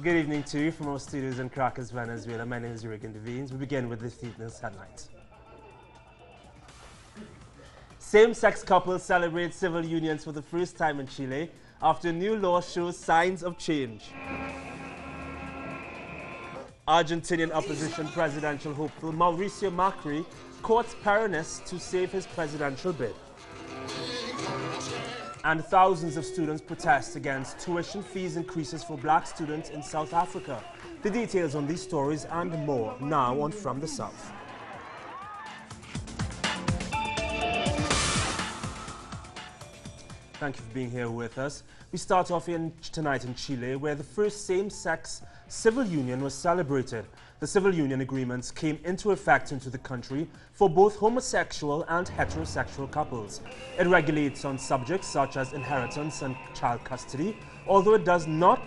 Good evening to you from our studios in Caracas, Venezuela. My name is Regan Devines. We begin with this evening's headlines. Same-sex couples celebrate civil unions for the first time in Chile after a new law shows signs of change. Argentinian opposition presidential hopeful Mauricio Macri courts Peronists to save his presidential bid. And thousands of students protest against tuition fees increases for black students in South Africa. The details on these stories and more now on From the South. Thank you for being here with us. We start off tonight in Chile, where the first same-sex civil union was celebrated. The civil union agreements came into effect into the country for both homosexual and heterosexual couples. It regulates on subjects such as inheritance and child custody, although it does not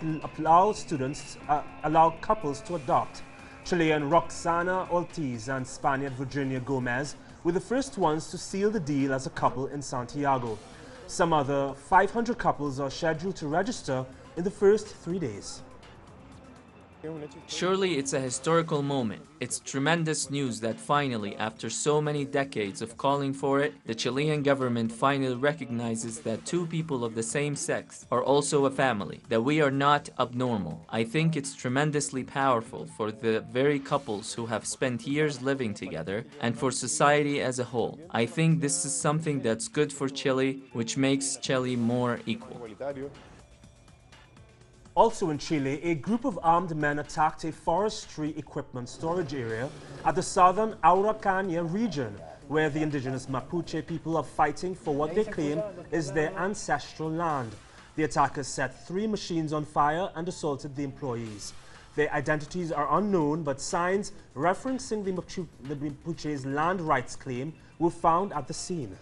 allow couples to adopt. Chilean Roxana Ortiz and Spaniard Virginia Gomez were the first ones to seal the deal as a couple in Santiago. Some other 500 couples are scheduled to register in the first 3 days. Surely it's a historical moment. It's tremendous news that finally, after so many decades of calling for it, the Chilean government finally recognizes that two people of the same sex are also a family, that we are not abnormal. I think it's tremendously powerful for the very couples who have spent years living together and for society as a whole. I think this is something that's good for Chile, which makes Chile more equal. Also in Chile, a group of armed men attacked a forestry equipment storage area at the southern Araucania region, where the indigenous Mapuche people are fighting for what they claim is their ancestral land. The attackers set 3 machines on fire and assaulted the employees. Their identities are unknown, but signs referencing the Mapuche's land rights claim were found at the scene.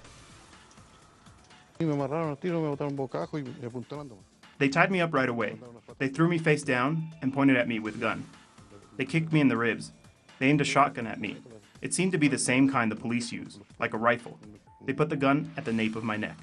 They tied me up right away. They threw me face down and pointed at me with a gun. They kicked me in the ribs. They aimed a shotgun at me. It seemed to be the same kind the police use, like a rifle. They put the gun at the nape of my neck.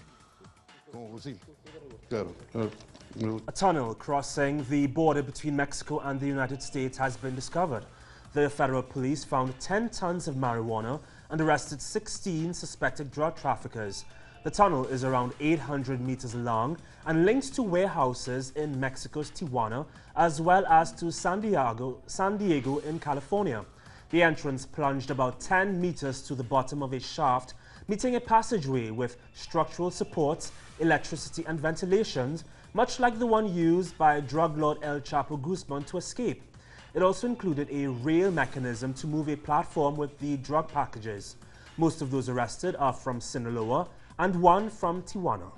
A tunnel crossing the border between Mexico and the United States has been discovered. The federal police found 10 tons of marijuana and arrested 16 suspected drug traffickers. The tunnel is around 800 meters long and links to warehouses in Mexico's Tijuana as well as to San Diego in California. The entrance plunged about 10 meters to the bottom of a shaft, meeting a passageway with structural supports, electricity and ventilations, much like the one used by drug lord El Chapo Guzman to escape. It also included a rail mechanism to move a platform with the drug packages. Most of those arrested are from Sinaloa and one from Tijuana.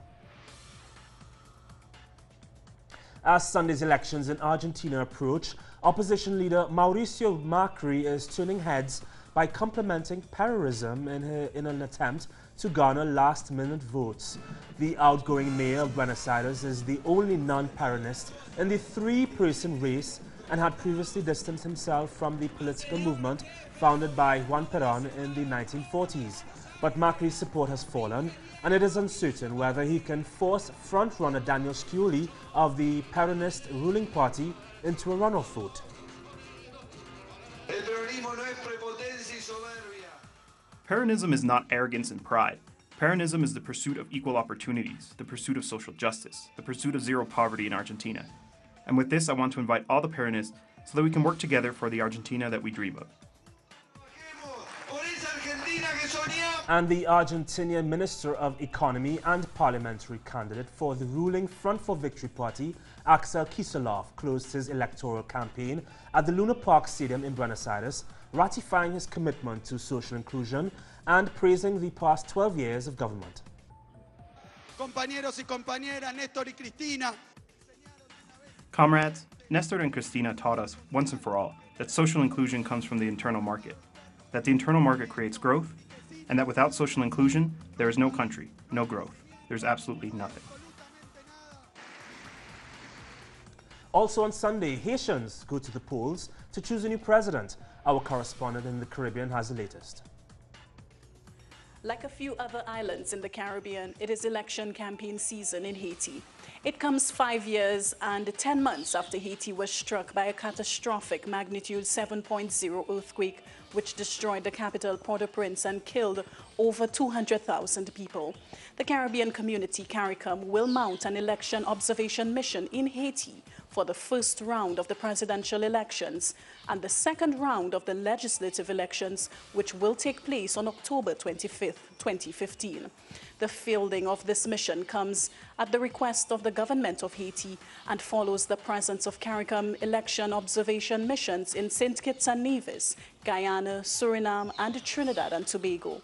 As Sunday's elections in Argentina approach, opposition leader Mauricio Macri is turning heads by complimenting terrorism in an attempt to garner last-minute votes. The outgoing mayor of Buenos Aires is the only non-Peronist in the 3-person race and had previously distanced himself from the political movement founded by Juan Perón in the 1940s. But Macri's support has fallen, and it is uncertain whether he can force front-runner Daniel Scioli of the Peronist ruling party into a runoff vote. Peronism is not arrogance and pride. Peronism is the pursuit of equal opportunities, the pursuit of social justice, the pursuit of zero poverty in Argentina. And with this, I want to invite all the Peronists so that we can work together for the Argentina that we dream of. And the Argentinian Minister of Economy and parliamentary candidate for the ruling Front for Victory party, Axel Kicillof, closed his electoral campaign at the Luna Park Stadium in Buenos Aires, ratifying his commitment to social inclusion and praising the past 12 years of government. Compañeros y compañeras, Néstor y Cristina. Comrades, Nestor and Cristina taught us, once and for all, that social inclusion comes from the internal market, that the internal market creates growth, and that without social inclusion, there is no country, no growth. There's absolutely nothing. Also on Sunday, Haitians go to the polls to choose a new president. Our correspondent in the Caribbean has the latest. Like a few other islands in the Caribbean, it is election campaign season in Haiti. It comes 5 years and 10 months after Haiti was struck by a catastrophic magnitude 7.0 earthquake, which destroyed the capital, Port-au-Prince, and killed over 200,000 people. The Caribbean community, CARICOM, will mount an election observation mission in Haiti for the first round of the presidential elections and the second round of the legislative elections, which will take place on October 25th, 2015. The fielding of this mission comes at the request of the government of Haiti and follows the presence of CARICOM election observation missions in St. Kitts and Nevis, Guyana, Suriname, and Trinidad and Tobago.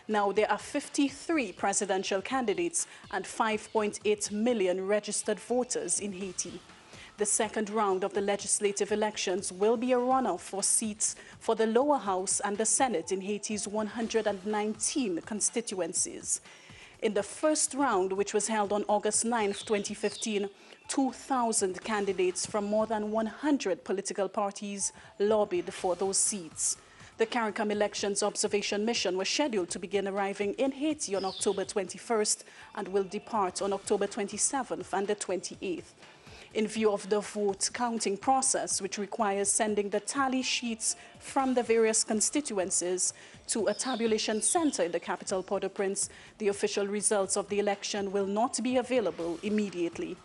Now, there are 53 presidential candidates and 5.8 million registered voters in Haiti. The second round of the legislative elections will be a runoff for seats for the lower house and the Senate in Haiti's 119 constituencies. In the first round, which was held on August 9, 2015, 2,000 candidates from more than 100 political parties lobbied for those seats. The CARICOM Elections Observation Mission was scheduled to begin arriving in Haiti on October 21st and will depart on October 27th and the 28th. In view of the vote counting process, which requires sending the tally sheets from the various constituencies to a tabulation center in the capital, Port-au-Prince, the official results of the election will not be available immediately.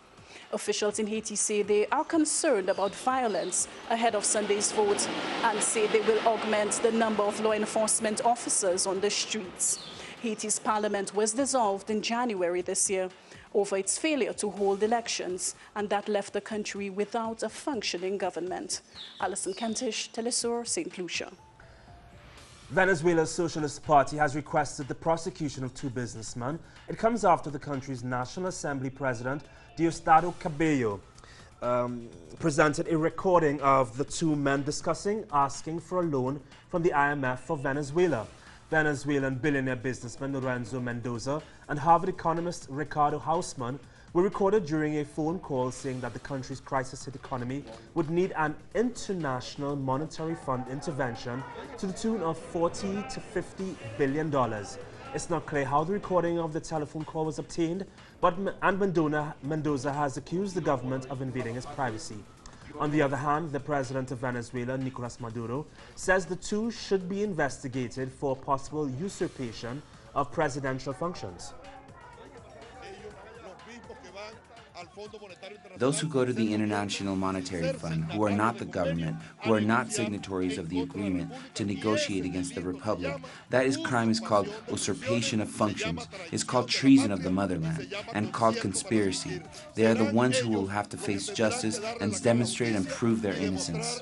Officials in Haiti say they are concerned about violence ahead of Sunday's vote and say they will augment the number of law enforcement officers on the streets. Haiti's parliament was dissolved in January this year over its failure to hold elections, and that left the country without a functioning government. Alison Kentish, Telesur, St. Lucia. Venezuela's Socialist Party has requested the prosecution of two businessmen. It comes after the country's National Assembly President, Diosdado Cabello, presented a recording of the two men discussing asking for a loan from the IMF for Venezuela. Venezuelan billionaire businessman Lorenzo Mendoza and Harvard economist Ricardo Hausman were recorded during a phone call saying that the country's crisis-hit economy would need an international monetary fund intervention to the tune of $40 to $50 billion. It's not clear how the recording of the telephone call was obtained, but Mendoza has accused the government of invading his privacy. On the other hand, the president of Venezuela, Nicolas Maduro, says the two should be investigated for possible usurpation of presidential functions. Those who go to the International Monetary Fund, who are not the government, who are not signatories of the agreement to negotiate against the Republic, that crime is called usurpation of functions, is called treason of the motherland, and called conspiracy. They are the ones who will have to face justice and demonstrate and prove their innocence.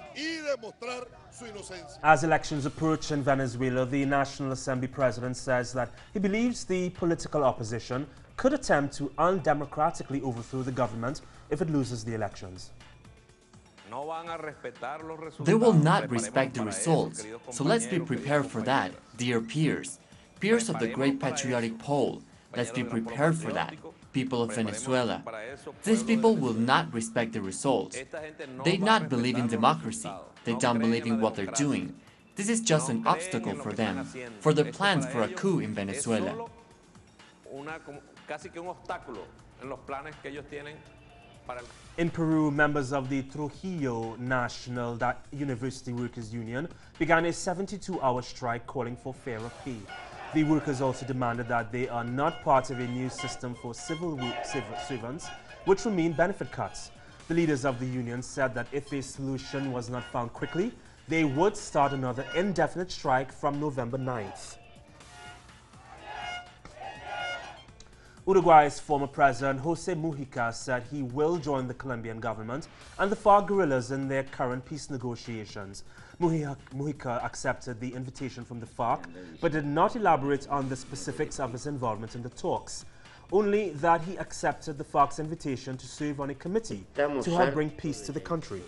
As elections approach in Venezuela, the National Assembly president says that he believes the political opposition could attempt to undemocratically overthrow the government if it loses the elections. They will not respect the results, so let's be prepared for that, dear peers. Peers of the Great Patriotic Pole, let's be prepared for that, people of Venezuela. These people will not respect the results. They not believe in democracy. They don't believe in what they're doing. This is just an obstacle for them, for their plans for a coup in Venezuela. In Peru, members of the Trujillo National University Workers Union began a 72-hour strike calling for fairer pay. The workers also demanded that they are not part of a new system for civil servants, which will mean benefit cuts. The leaders of the union said that if a solution was not found quickly, they would start another indefinite strike from November 9th. Uruguay's former president, Jose Mujica, said he will join the Colombian government and the FARC guerrillas in their current peace negotiations. Mujica accepted the invitation from the FARC, but did not elaborate on the specifics of his involvement in the talks, only that he accepted the FARC's invitation to serve on a committee to help bring peace to the country.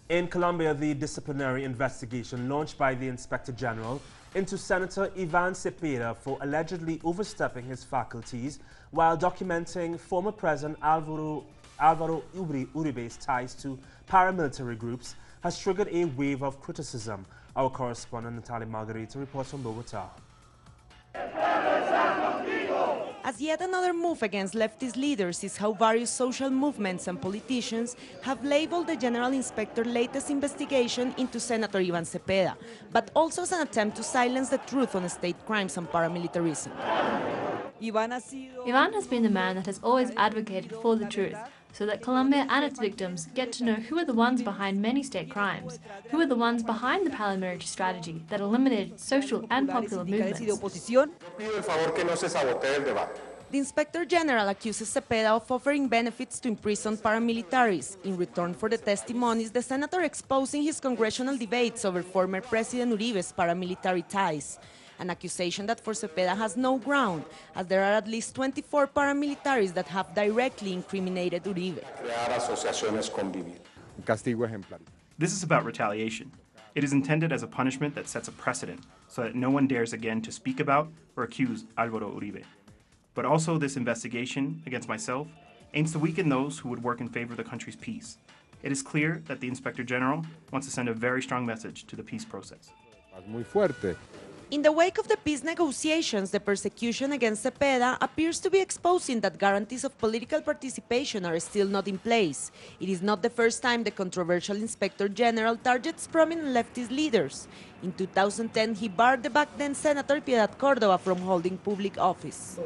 In Colombia, the disciplinary investigation launched by the Inspector General into Senator Ivan Cepeda for allegedly overstepping his faculties while documenting former President Alvaro Uribe's ties to paramilitary groups has triggered a wave of criticism. Our correspondent Natalia Margarita reports from Bogota. As yet another move against leftist leaders is how various social movements and politicians have labeled the General Inspector's latest investigation into Senator Ivan Cepeda, but also as an attempt to silence the truth on state crimes and paramilitarism. Ivan has been the man that has always advocated for the truth, so that Colombia and its victims get to know who are the ones behind many state crimes, who are the ones behind the paramilitary strategy that eliminated social and popular movements. The Inspector General accuses Cepeda of offering benefits to imprisoned paramilitaries in return for the testimonies the senator exposing his congressional debates over former President Uribe's paramilitary ties, an accusation that for Cepeda has no ground, as there are at least 24 paramilitaries that have directly incriminated Uribe. This is about retaliation. It is intended as a punishment that sets a precedent so that no one dares again to speak about or accuse Álvaro Uribe. But also this investigation against myself aims to weaken those who would work in favor of the country's peace. It is clear that the Inspector General wants to send a very strong message to the peace process. In the wake of the peace negotiations, the persecution against Cepeda appears to be exposing that guarantees of political participation are still not in place. It is not the first time the controversial Inspector General targets prominent leftist leaders. In 2010, he barred the back-then Senator Piedad Córdoba from holding public office.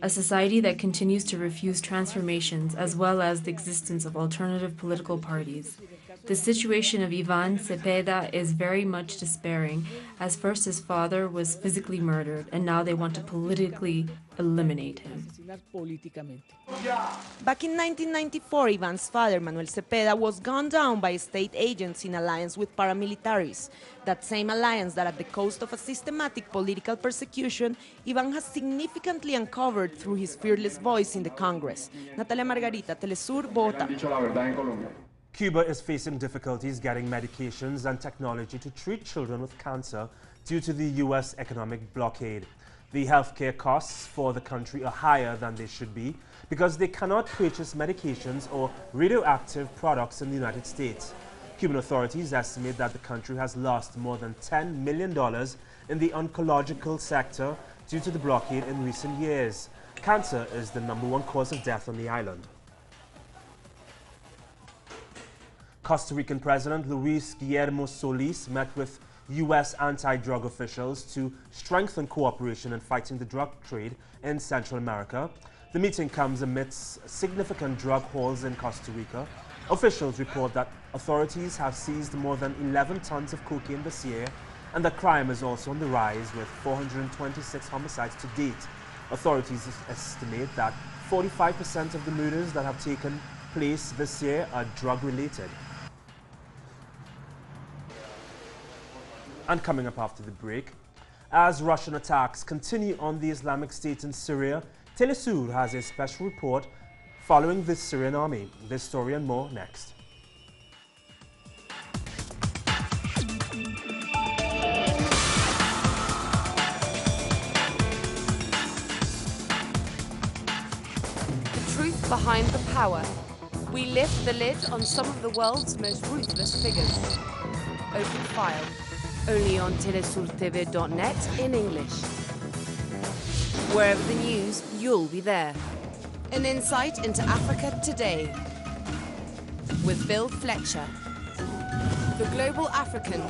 A society that continues to refuse transformations as well as the existence of alternative political parties. The situation of Ivan Cepeda is very much despairing, as first his father was physically murdered and now they want to politically eliminate him. Back in 1994, Ivan's father, Manuel Cepeda, was gunned down by state agents in alliance with paramilitaries. That same alliance that at the cost of a systematic political persecution, Ivan has significantly uncovered through his fearless voice in the Congress. Natalia Margarita, Telesur, Bogotá. Cuba is facing difficulties getting medications and technology to treat children with cancer due to the U.S. economic blockade. The healthcare costs for the country are higher than they should be because they cannot purchase medications or radioactive products in the United States. Cuban authorities estimate that the country has lost more than $10 million in the oncological sector due to the blockade in recent years. Cancer is the #1 cause of death on the island. Costa Rican President Luis Guillermo Solís met with U.S. anti-drug officials to strengthen cooperation in fighting the drug trade in Central America. The meeting comes amidst significant drug hauls in Costa Rica. Officials report that authorities have seized more than 11 tons of cocaine this year, and that crime is also on the rise with 426 homicides to date. Authorities estimate that 45% of the murders that have taken place this year are drug-related. And coming up after the break, as Russian attacks continue on the Islamic State in Syria, Telesur has a special report following the Syrian army. This story and more next. The truth behind the power. We lift the lid on some of the world's most ruthless figures. Open file. Only on telesurtv.net in English. Wherever the news, you'll be there. An insight into Africa today. With Bill Fletcher. The Global African.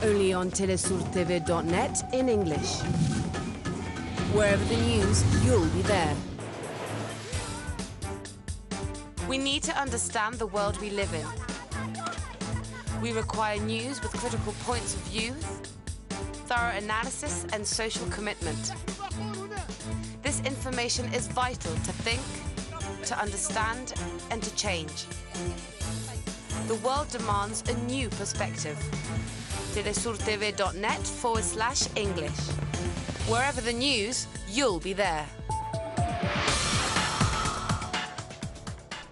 Only on telesurtv.net in English. Wherever the news, you'll be there. We need to understand the world we live in. We require news with critical points of view, thorough analysis and social commitment. This information is vital to think, to understand and to change. The world demands a new perspective. telesurtv.net/English. Wherever the news, you'll be there.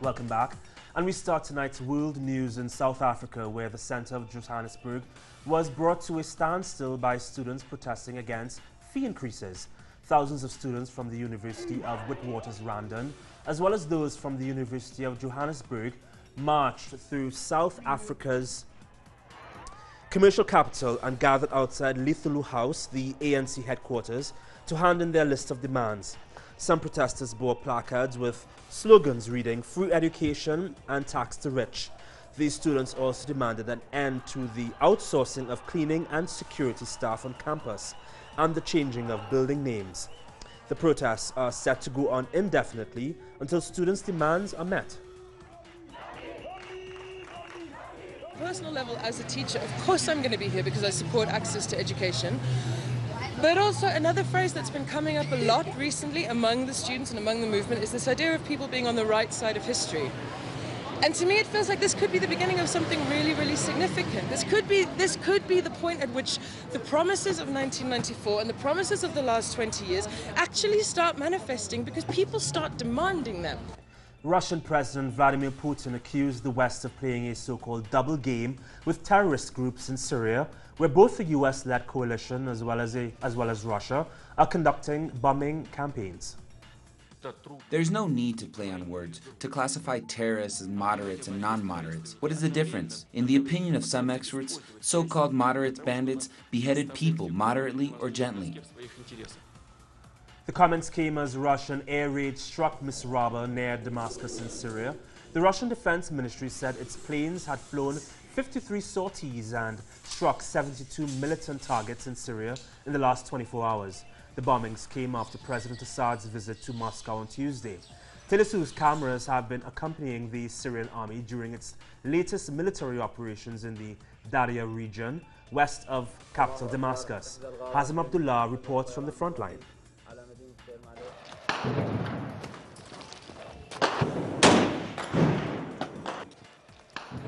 Welcome back. And we start tonight's world news in South Africa, where the centre of Johannesburg was brought to a standstill by students protesting against fee increases. Thousands of students from the University of Witwatersrand, as well as those from the University of Johannesburg, marched through South Africa's commercial capital and gathered outside Lithulu House, the ANC headquarters, to hand in their list of demands. Some protesters bore placards with slogans reading "Free education and tax the rich." These students also demanded an end to the outsourcing of cleaning and security staff on campus and the changing of building names. The protests are set to go on indefinitely until students' demands are met. Personal level, as a teacher, of course I'm going to be here because I support access to education. But also another phrase that's been coming up a lot recently among the students and among the movement is this idea of people being on the right side of history. And to me it feels like this could be the beginning of something really, really significant. This could be the point at which the promises of 1994 and the promises of the last 20 years actually start manifesting because people start demanding them. Russian President Vladimir Putin accused the West of playing a so-called double game with terrorist groups in Syria, where both the US-led coalition as well as Russia are conducting bombing campaigns. There's no need to play on words, to classify terrorists as moderates and non-moderates. What is the difference? In the opinion of some experts, so-called moderate bandits beheaded people moderately or gently. The comments came as Russian air raid struck Misraba near Damascus in Syria. The Russian Defense Ministry said its planes had flown 53 sorties and struck 72 militant targets in Syria in the last 24 hours. The bombings came after President Assad's visit to Moscow on Tuesday. Telesur's cameras have been accompanying the Syrian army during its latest military operations in the Daria region, west of capital Damascus. Hazem Abdullah reports from the front line.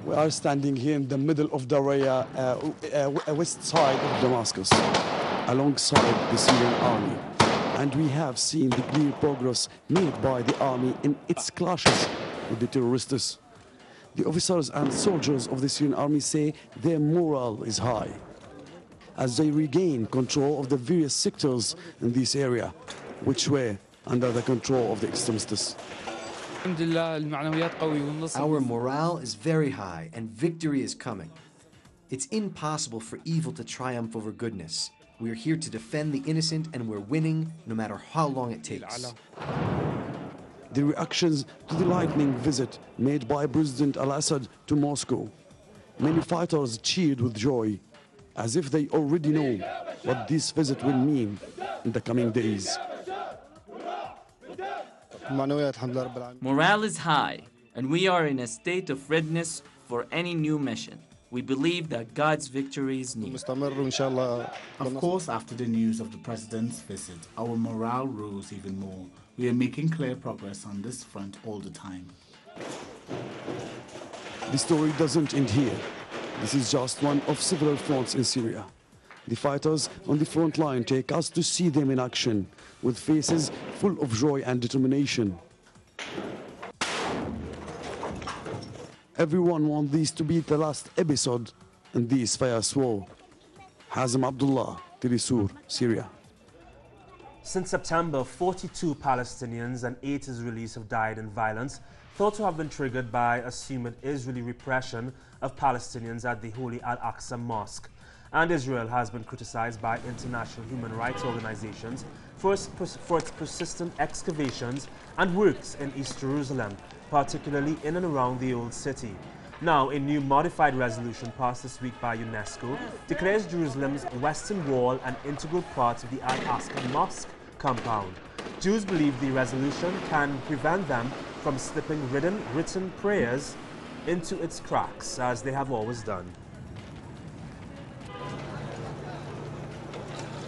We are standing here in the middle of Daria, west side of Damascus, alongside the Syrian army. And we have seen the clear progress made by the army in its clashes with the terrorists. The officers and soldiers of the Syrian army say their morale is high as they regain control of the various sectors in this area, which were under the control of the extremists. Our morale is very high and victory is coming. It's impossible for evil to triumph over goodness. We are here to defend the innocent and we're winning no matter how long it takes. The reactions to the lightning visit made by President al-Assad to Moscow. Many fighters cheered with joy, as if they already know what this visit will mean in the coming days. Morale is high, and we are in a state of readiness for any new mission. We believe that God's victory is near. Of course, after the news of the President's visit, our morale rose even more. We are making clear progress on this front all the time. The story doesn't end here. This is just one of several fronts in Syria. The fighters on the front line take us to see them in action, with faces full of joy and determination. Everyone wants this to be the last episode in this fierce war. Hazem Abdullah, Telesur, Syria. Since September, 42 Palestinians and 8 Israelis have died in violence thought to have been triggered by assumed Israeli repression of Palestinians at the Holy Al-Aqsa Mosque. And Israel has been criticized by international human rights organizations for its persistent excavations and works in East Jerusalem, particularly in and around the Old City. Now, a new modified resolution passed this week by UNESCO declares Jerusalem's Western Wall an integral part of the Al-Aqsa Mosque compound. Jews believe the resolution can prevent them from slipping written prayers into its cracks, as they have always done.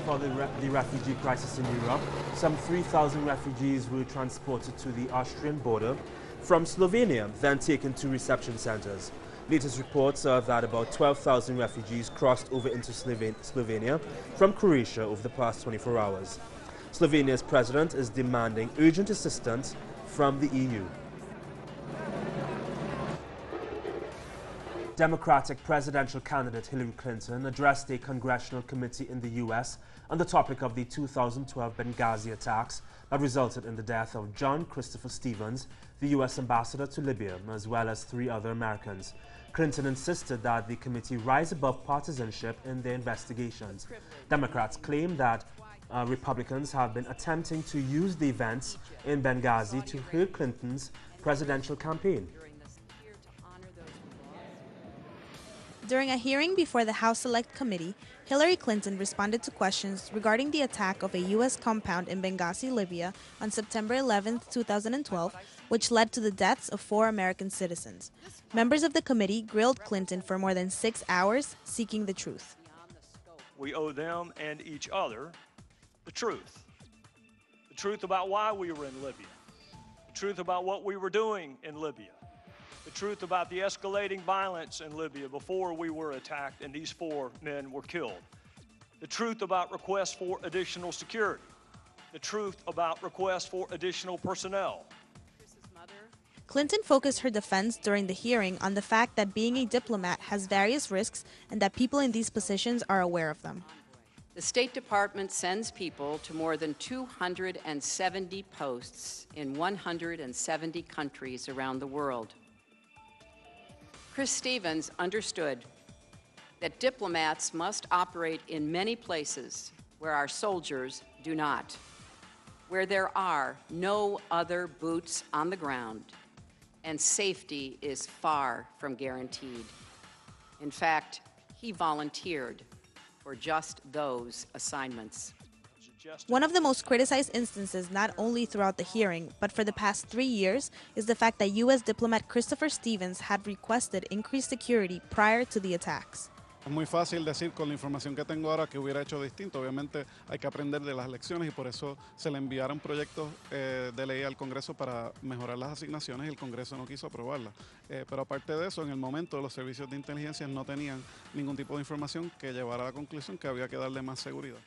For the refugee crisis in Europe, some 3,000 refugees were transported to the Austrian border from Slovenia, then taken to reception centers. Latest reports are that about 12,000 refugees crossed over into Slovenia from Croatia over the past 24 hours. Slovenia's president is demanding urgent assistance from the EU. Democratic presidential candidate Hillary Clinton addressed a congressional committee in the U.S. on the topic of the 2012 Benghazi attacks that resulted in the death of John Christopher Stevens, the U.S. ambassador to Libya, as well as 3 other Americans. Clinton insisted that the committee rise above partisanship in their investigations. Democrats claim that Republicans have been attempting to use the events in Benghazi to hurt Clinton's presidential campaign. During a hearing before the House Select Committee, Hillary Clinton responded to questions regarding the attack of a U.S. compound in Benghazi, Libya on September 11, 2012, which led to the deaths of 4 American citizens. Members of the committee grilled Clinton for more than 6 hours, seeking the truth. We owe them and each other the truth. The truth about why we were in Libya. The truth about what we were doing in Libya. The truth about the escalating violence in Libya before we were attacked and these 4 men were killed. The truth about requests for additional security. The truth about requests for additional personnel. Clinton focused her defense during the hearing on the fact that being a diplomat has various risks and that people in these positions are aware of them. The State Department sends people to more than 270 posts in 170 countries around the world. Chris Stevens understood that diplomats must operate in many places where our soldiers do not, where there are no other boots on the ground, and safety is far from guaranteed. In fact, he volunteered for just those assignments. One of the most criticized instances, not only throughout the hearing, but for the past 3 years, is the fact that U.S. diplomat Christopher Stevens had requested increased security prior to the attacks. Es muy fácil decir con la información que tengo ahora que hubiera hecho distinto. Obviamente hay que aprender de las lecciones y por eso se le enviaron proyectos de ley al Congreso para mejorar las asignaciones y el Congreso no quiso aprobarlas. Pero aparte de eso, en el momento los servicios de inteligencia no tenían ningún tipo de información que llevara a la conclusión que había que darle más seguridad.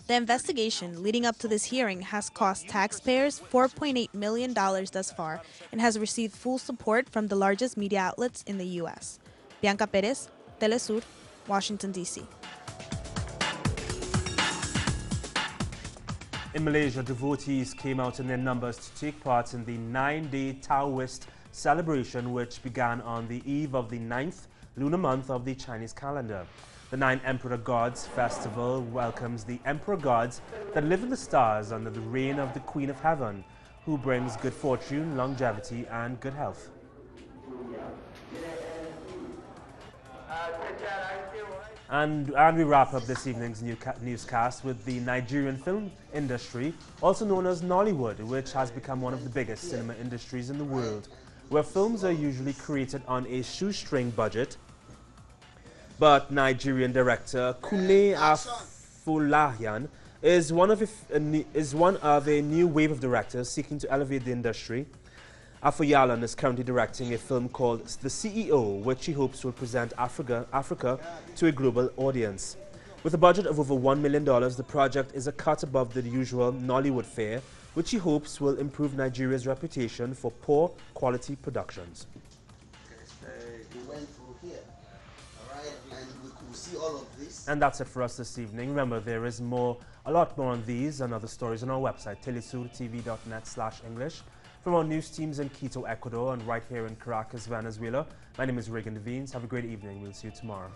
The investigation leading up to this hearing has cost taxpayers $4.8 million thus far and has received full support from the largest media outlets in the U.S. Bianca Perez, Telesur, Washington, D.C. In Malaysia, devotees came out in their numbers to take part in the 9-day Taoist celebration, which began on the eve of the 9th lunar month of the Chinese calendar. The 9 Emperor Gods festival welcomes the Emperor Gods that live in the stars under the reign of the Queen of Heaven, who brings good fortune, longevity, and good health. And we wrap up this evening's newscast with the Nigerian film industry, also known as Nollywood, which has become one of the biggest cinema industries in the world, where films are usually created on a shoestring budget. But Nigerian director Kunle Afolayan is one of a new wave of directors seeking to elevate the industry. Afolayan is currently directing a film called The CEO, which he hopes will present Africa to a global audience. With a budget of over $1 million, the project is a cut above the usual Nollywood fare, which he hopes will improve Nigeria's reputation for poor quality productions. And that's it for us this evening. Remember, there is a lot more on these and other stories on our website, telesurtv.net/English. From our news teams in Quito, Ecuador, and right here in Caracas, Venezuela, my name is Regan Devines. Have a great evening. We'll see you tomorrow.